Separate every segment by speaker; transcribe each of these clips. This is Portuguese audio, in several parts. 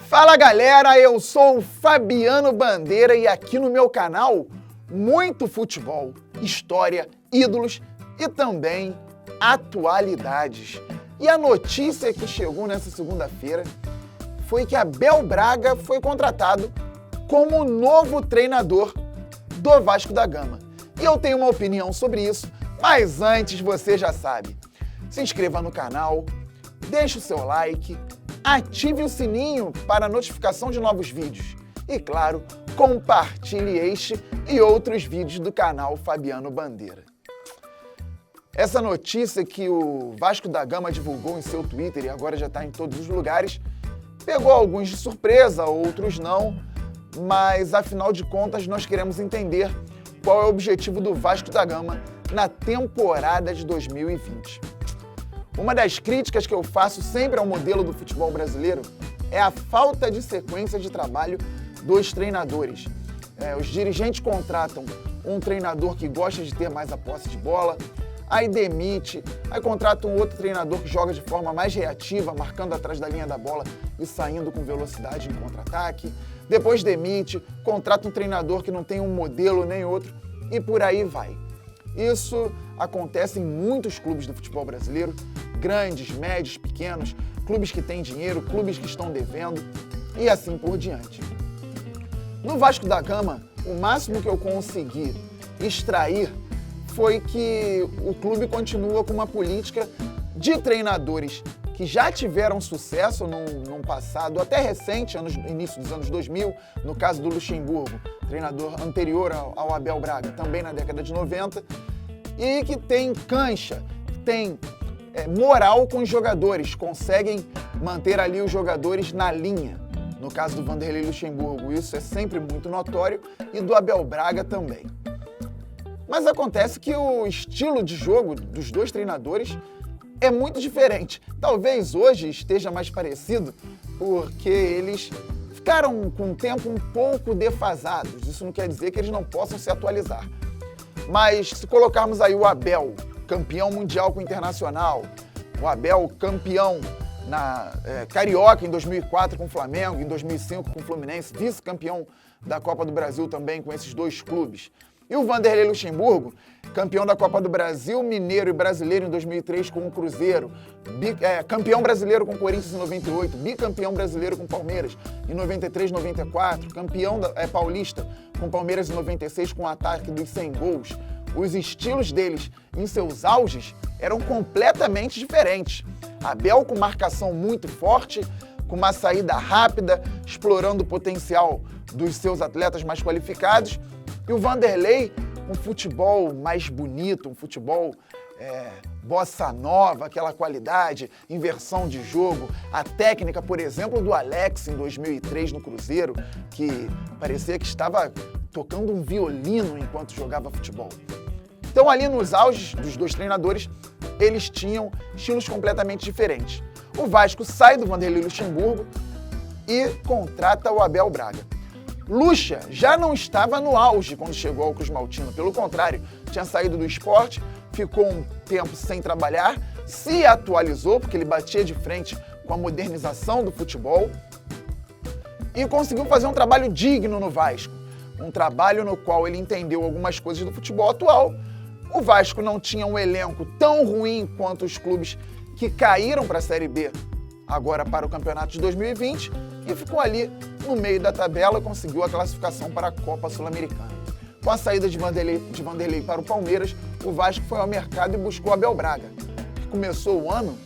Speaker 1: Fala galera, eu sou o Fabiano Bandeira e aqui no meu canal, muito futebol, história, ídolos e também atualidades. E a notícia que chegou nessa segunda-feira foi que Abel Braga foi contratado como novo treinador do Vasco da Gama. E eu tenho uma opinião sobre isso, mas antes você já sabe. Se inscreva no canal, deixe o seu like, ative o sininho para a notificação de novos vídeos. E claro, compartilhe este e outros vídeos do canal Fabiano Bandeira. Essa notícia que o Vasco da Gama divulgou em seu Twitter e agora já está em todos os lugares, pegou alguns de surpresa, outros não, mas afinal de contas nós queremos entender qual é o objetivo do Vasco da Gama na temporada de 2020. Uma das críticas que eu faço sempre ao modelo do futebol brasileiro é a falta de sequência de trabalho dos treinadores. Os dirigentes contratam um treinador que gosta de ter mais a posse de bola, aí demite, aí contrata um outro treinador que joga de forma mais reativa, marcando atrás da linha da bola e saindo com velocidade em contra-ataque. Depois demite, contrata um treinador que não tem um modelo nem outro e por aí vai. Isso acontece em muitos clubes do futebol brasileiro, grandes, médios, pequenos, clubes que têm dinheiro, clubes que estão devendo e assim por diante. No Vasco da Gama, o máximo que eu consegui extrair foi que o clube continua com uma política de treinadores que já tiveram sucesso num passado até recente, início dos anos 2000, no caso do Luxemburgo, treinador anterior ao Abel Braga, também na década de 90, e que tem cancha, tem moral com os jogadores, conseguem manter ali os jogadores na linha. No caso do Vanderlei Luxemburgo, isso é sempre muito notório, e do Abel Braga também. Mas acontece que o estilo de jogo dos dois treinadores é muito diferente. Talvez hoje esteja mais parecido porque eles ficaram com o tempo um pouco defasados. Isso não quer dizer que eles não possam se atualizar. Mas se colocarmos aí o Abel, campeão mundial com o Internacional, o Abel campeão na Carioca em 2004 com o Flamengo, em 2005 com o Fluminense, vice-campeão da Copa do Brasil também com esses dois clubes. E o Vanderlei Luxemburgo, campeão da Copa do Brasil, mineiro e brasileiro em 2003 com o Cruzeiro, campeão brasileiro com o Corinthians em 98, bicampeão brasileiro com o Palmeiras em 93, 94, campeão paulista com o Palmeiras em 96 com o ataque dos 100 gols. Os estilos deles em seus auges eram completamente diferentes. Abel com marcação muito forte, com uma saída rápida, explorando o potencial dos seus atletas mais qualificados, e o Vanderlei, um futebol mais bonito, um futebol bossa nova, aquela qualidade, inversão de jogo, a técnica, por exemplo, do Alex em 2003 no Cruzeiro, que parecia que estava tocando um violino enquanto jogava futebol. Então ali nos auges dos dois treinadores, eles tinham estilos completamente diferentes. O Vasco sai do Vanderlei Luxemburgo e contrata o Abel Braga. Lucha já não estava no auge quando chegou ao Cruz Maltino, pelo contrário, tinha saído do esporte, ficou um tempo sem trabalhar, se atualizou, porque ele batia de frente com a modernização do futebol e conseguiu fazer um trabalho digno no Vasco, um trabalho no qual ele entendeu algumas coisas do futebol atual. O Vasco não tinha um elenco tão ruim quanto os clubes que caíram para a Série B agora para o Campeonato de 2020 e ficou ali no meio da tabela, conseguiu a classificação para a Copa Sul-Americana. Com a saída de Vanderlei para o Palmeiras, o Vasco foi ao mercado e buscou Abel Braga, que começou o ano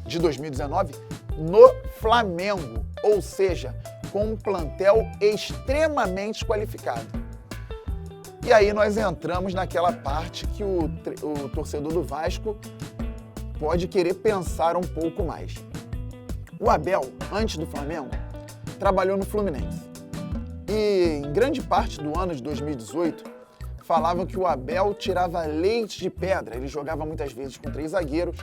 Speaker 1: de 2019 no Flamengo, ou seja, com um plantel extremamente qualificado. E aí nós entramos naquela parte que o torcedor do Vasco pode querer pensar um pouco mais. O Abel, antes do Flamengo, trabalhou no Fluminense. E em grande parte do ano de 2018, falavam que o Abel tirava leite de pedra. Ele jogava muitas vezes com 3 zagueiros,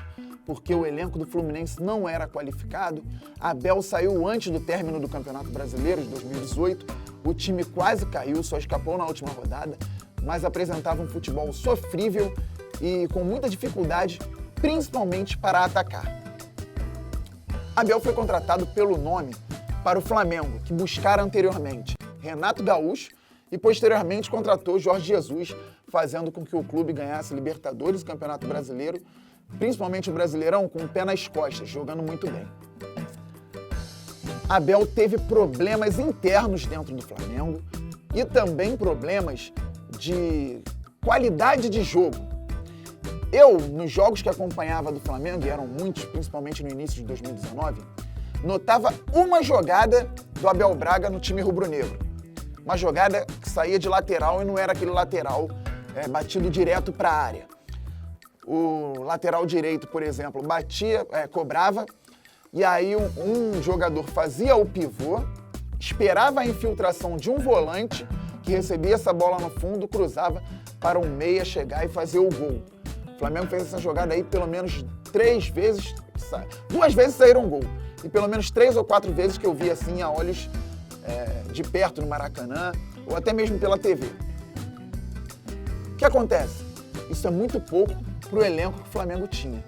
Speaker 1: porque o elenco do Fluminense não era qualificado. Abel saiu antes do término do Campeonato Brasileiro de 2018. O time quase caiu, só escapou na última rodada, mas apresentava um futebol sofrível e com muita dificuldade, principalmente para atacar. Abel foi contratado pelo nome para o Flamengo, que buscara anteriormente Renato Gaúcho e posteriormente contratou Jorge Jesus, fazendo com que o clube ganhasse Libertadores e Campeonato Brasileiro, principalmente o Brasileirão, com o pé nas costas, jogando muito bem. Abel teve problemas internos dentro do Flamengo e também problemas de qualidade de jogo. Eu, nos jogos que acompanhava do Flamengo, e eram muitos, principalmente no início de 2019, notava uma jogada do Abel Braga no time rubro-negro. Uma jogada que saía de lateral e não era aquele lateral batido direto para a área. O lateral direito, por exemplo, batia, cobrava, e aí um jogador fazia o pivô, esperava a infiltração de um volante que recebia essa bola no fundo, cruzava para um meia chegar e fazer o gol. O Flamengo fez essa jogada aí pelo menos 3 vezes, 2 vezes saíram gol. E pelo menos 3 ou 4 vezes que eu vi assim a olhos de perto no Maracanã, ou até mesmo pela TV. O que acontece? Isso é muito pouco para o elenco que o Flamengo tinha.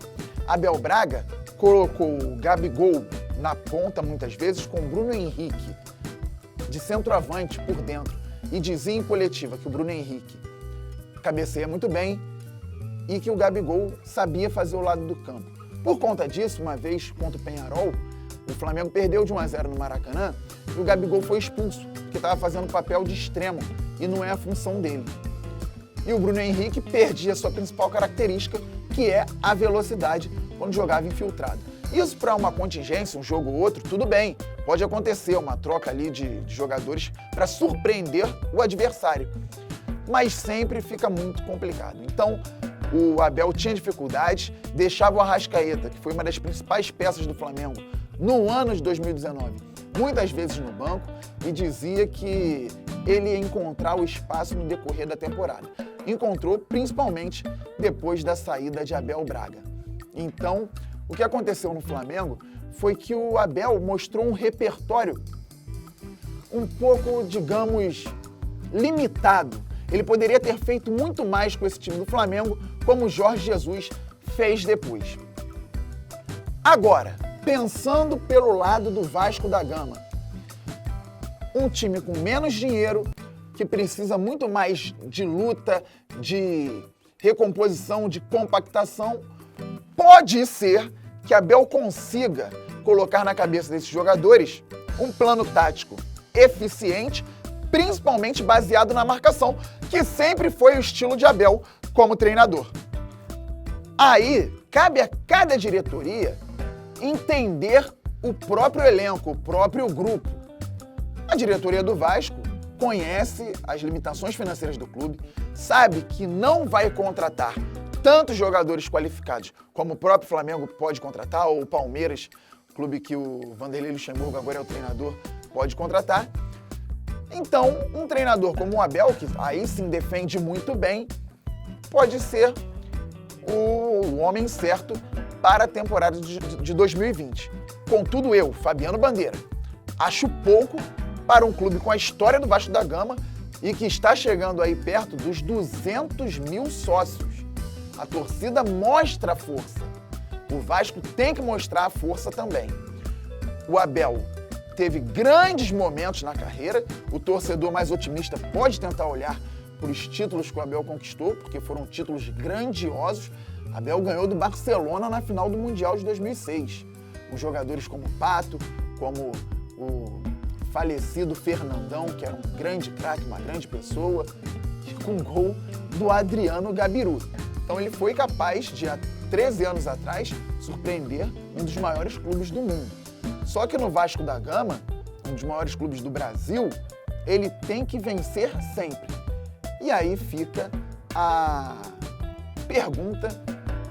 Speaker 1: Abel Braga colocou o Gabigol na ponta muitas vezes com o Bruno Henrique de centroavante por dentro e dizia em coletiva que o Bruno Henrique cabeceia muito bem e que o Gabigol sabia fazer o lado do campo. Por conta disso, uma vez contra o Peñarol, o Flamengo perdeu de 1-0 no Maracanã e o Gabigol foi expulso, porque estava fazendo papel de extremo e não é a função dele. E o Bruno Henrique perdia a sua principal característica, que é a velocidade quando jogava infiltrado. Isso para uma contingência, um jogo ou outro, tudo bem. Pode acontecer uma troca ali de jogadores para surpreender o adversário. Mas sempre fica muito complicado. Então, o Abel tinha dificuldades, deixava o Arrascaeta, que foi uma das principais peças do Flamengo no ano de 2019, muitas vezes no banco, e dizia que ele ia encontrar o espaço no decorrer da temporada. Encontrou principalmente depois da saída de Abel Braga. Então, o que aconteceu no Flamengo foi que o Abel mostrou um repertório um pouco, digamos, limitado. Ele poderia ter feito muito mais com esse time do Flamengo, como o Jorge Jesus fez depois. Agora, pensando pelo lado do Vasco da Gama, um time com menos dinheiro, que precisa muito mais de luta, de recomposição, de compactação, pode ser que Abel consiga colocar na cabeça desses jogadores um plano tático eficiente, principalmente baseado na marcação, que sempre foi o estilo de Abel como treinador. Aí, cabe a cada diretoria entender o próprio elenco, o próprio grupo. A diretoria do Vasco conhece as limitações financeiras do clube, sabe que não vai contratar tantos jogadores qualificados como o próprio Flamengo pode contratar, ou o Palmeiras, clube que o Vanderlei Luxemburgo agora é o treinador, pode contratar. Então, um treinador como o Abel, que aí sim defende muito bem, pode ser o homem certo para a temporada de 2020. Contudo, eu, Fabiano Bandeira, acho pouco para um clube com a história do Vasco da Gama e que está chegando aí perto dos 200 mil sócios. A torcida mostra a força. O Vasco tem que mostrar a força também. O Abel teve grandes momentos na carreira. O torcedor mais otimista pode tentar olhar para os títulos que o Abel conquistou, porque foram títulos grandiosos. Abel ganhou do Barcelona na final do Mundial de 2006. Com jogadores como Pato, como o falecido Fernandão, que era um grande craque, uma grande pessoa, e com gol do Adriano Gabiru. Então ele foi capaz de, há 13 anos atrás, surpreender um dos maiores clubes do mundo. Só que no Vasco da Gama, um dos maiores clubes do Brasil, ele tem que vencer sempre. E aí fica a pergunta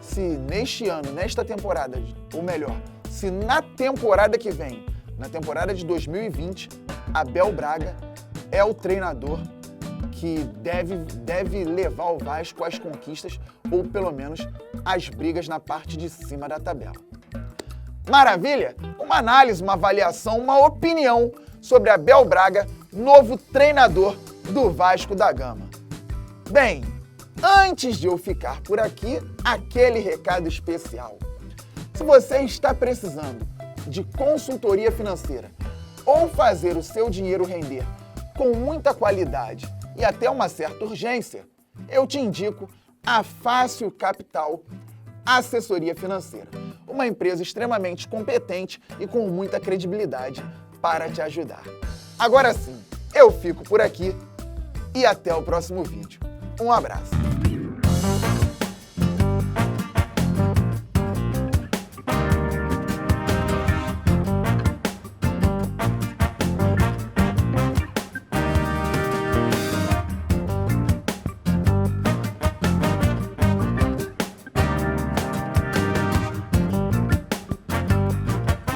Speaker 1: se neste ano, nesta temporada, ou melhor, se na temporada que vem, na temporada de 2020, Abel Braga é o treinador que deve levar o Vasco às conquistas ou pelo menos às brigas na parte de cima da tabela. Maravilha? Uma análise, uma avaliação, uma opinião sobre Abel Braga, novo treinador do Vasco da Gama. Bem, antes de eu ficar por aqui, aquele recado especial. Se você está precisando de consultoria financeira ou fazer o seu dinheiro render com muita qualidade e até uma certa urgência, eu te indico a Fácil Capital Assessoria Financeira, uma empresa extremamente competente e com muita credibilidade para te ajudar. Agora sim, eu fico por aqui e até o próximo vídeo. Um abraço!